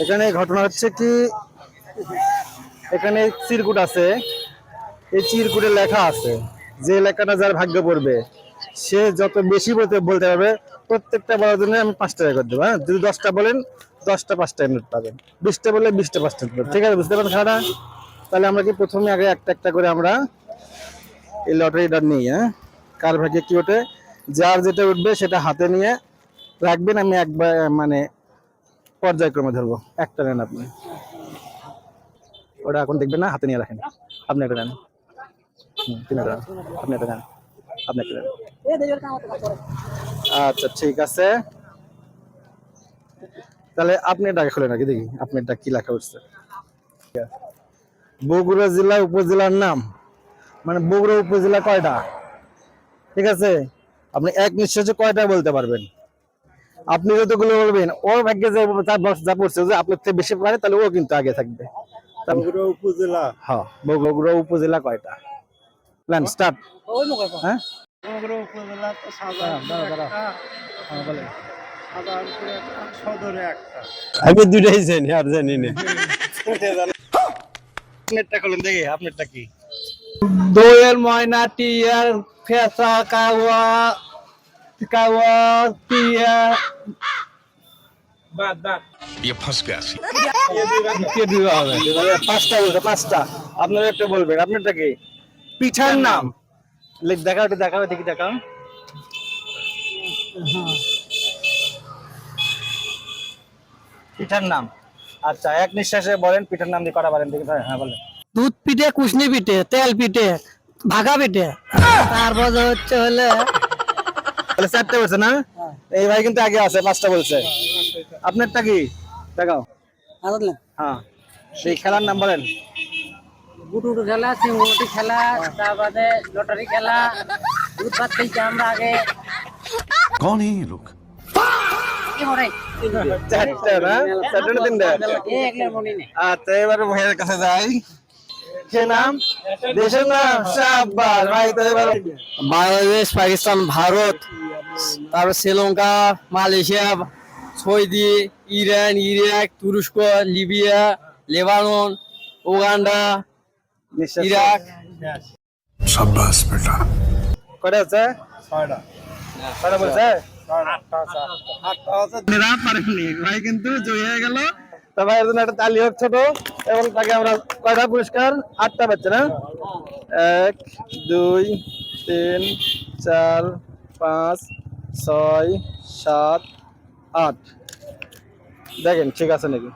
এখানে ঘটনা হচ্ছে কি, এখানে চিরকুট আছে। এই চিরকুটে লেখা আছে যে লেখাটা যার ভাগ্য পড়বে সে যত বেশি বলতে পারবে, প্রত্যেকটা বলার জন্য আমি 5 টাকা করে দেবো। হ্যাঁ, যদি 10টা বলেন 10টা 5 টাকা নোট পাবেন, 20টা বললে 20টা 5 টাকা পাবেন। ঠিক আছে, বুঝতে পারেন খেলাটা? তাহলে আমরা কি প্রথমে আগে একটা একটা করে আমরা এই লটারিটা নিই। হ্যাঁ, কার ভাগ্যে কি ওঠে, যার যেটা উঠবে সেটা হাতে নিয়ে রাখবেন। আমি একবার মানে পর্যায়ক্রমে ধরবো। একটা নেন আপনি, ওটা এখন দেখবেন না, হাতে নিয়ে রাখেন। আপনি একটা নেন, আপনি একটা নেন, আপনি একটা নেন। আচ্ছা ঠিক আছে, তাহলে আপনি এটা খুলে নাকি দেখি আপনি এটা কি লেখা উঠছে। বগুড়া জেলা উপজেলার নাম, মানে বগুড়া উপজেলা কয়টা? ঠিক আছে, আপনি এক নিঃশ্বাসে কয়টা বলতে পারবেন? আপনি যতগুলো বলবেন ওর ভাগ্যে যে যা পড়ছে, যে আপনার থেকে বেশি পারে তাহলে ও কিন্তু আগে থাকবে। বগুড়া উপজেলা। হ্যাঁ, বগুড়া উপজেলা কয়টা? Plan start. হ্যাঁ, বগুড়া উপজেলা তো বলেন। সাধারণপুরে একটা, সদরে একটা। আমি দুটাই জানি আর জানি না। আপনারটা খুলেন দেখি, আপনারটা কি? দোয়েল ময়না টিয়ার ফেসা কাওয়া কাওয়া টিয়া ये फंस गया सी। কে দিবে হবে? পাঁচটা বলছে, পাঁচটা। আপনার একটা বলবেন, আপনারটা কি? পিঠার নাম দেখাও, এটা দেখাও, দেখি দেখাও। পিঠার নাম। আচ্ছা, এক নিঃশ্বাসে বলেন পিঠার নাম দিয়ে করা পারেন দেখি। হ্যাঁ বলেন। দুধ পিঠে, কুশনি পিঠে, তেল পিঠে, ভাগা পিঠে, তারপর হচ্ছে হলে তাহলে 4টে বলছে না? এই ভাই কিন্তু আগে আছে, 5টা বলছে। আপনারটা কি দেখাও। হ্যাঁ, সেই খেলার নাম বলেন। গুটুটু খেলা, সিংহটি খেলা, তারপরে লটারি খেলা, দুধ ভাত খেয়েছি আমরা আগে। कौन है ये लोग? কি করে? 4টে না? 4টে না 3টে? একলা মনে নেই। আচ্ছা, এবারে ভাইয়ের কাছে যাই। সে নাম, দেশের নাম, শাবাশ ভাই। তো এবার বাংলাদেশ, পাকিস্তান, ভারত, তারপর Sri Lanka, Malaysia, Saudi, Iran, Iraq, তুরস্ক, লিবিয়া, লেবানন, উগান্ডা, নিঃশ্বাস ইরাক। शाबाश बेटा। কয়টা আছে? 6টা। কয়টা বলছে? 8টা আছে। নিরাপ পারেননি ভাই, কিন্তু জয় হয়ে গেল। তো ভাইয়ের জন্য একটা তালি হোক ছোট, এবং তাকে আমরা কয়টা পুরস্কার? 8টা পাচ্ছে না? 1 2 3 4 5 6 7 8। দেখেন ঠিক আছে নাকি?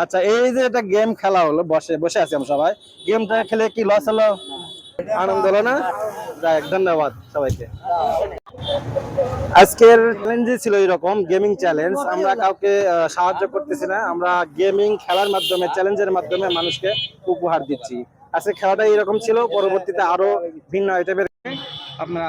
আচ্ছা, এই যে একটা গেম খেলা হলো, বসে বসে আছি আমরা সবাই, গেমটা খেলে কি লস হলো? আনন্দ হলো না? যাই, ধন্যবাদ সবাইকে। আজকের চ্যালেঞ্জ ছিল এরকম, গেমিং চ্যালেঞ্জ। আমরা কাউকে সাহায্য করতেছি না, আমরা গেমিং খেলার মাধ্যমে, চ্যালেঞ্জের মাধ্যমে মানুষকে উপহার দিচ্ছি। আজকে খেলাটা এরকম ছিল, পরবর্তীতে আরো ভিন্ন আইটেমের আপনারা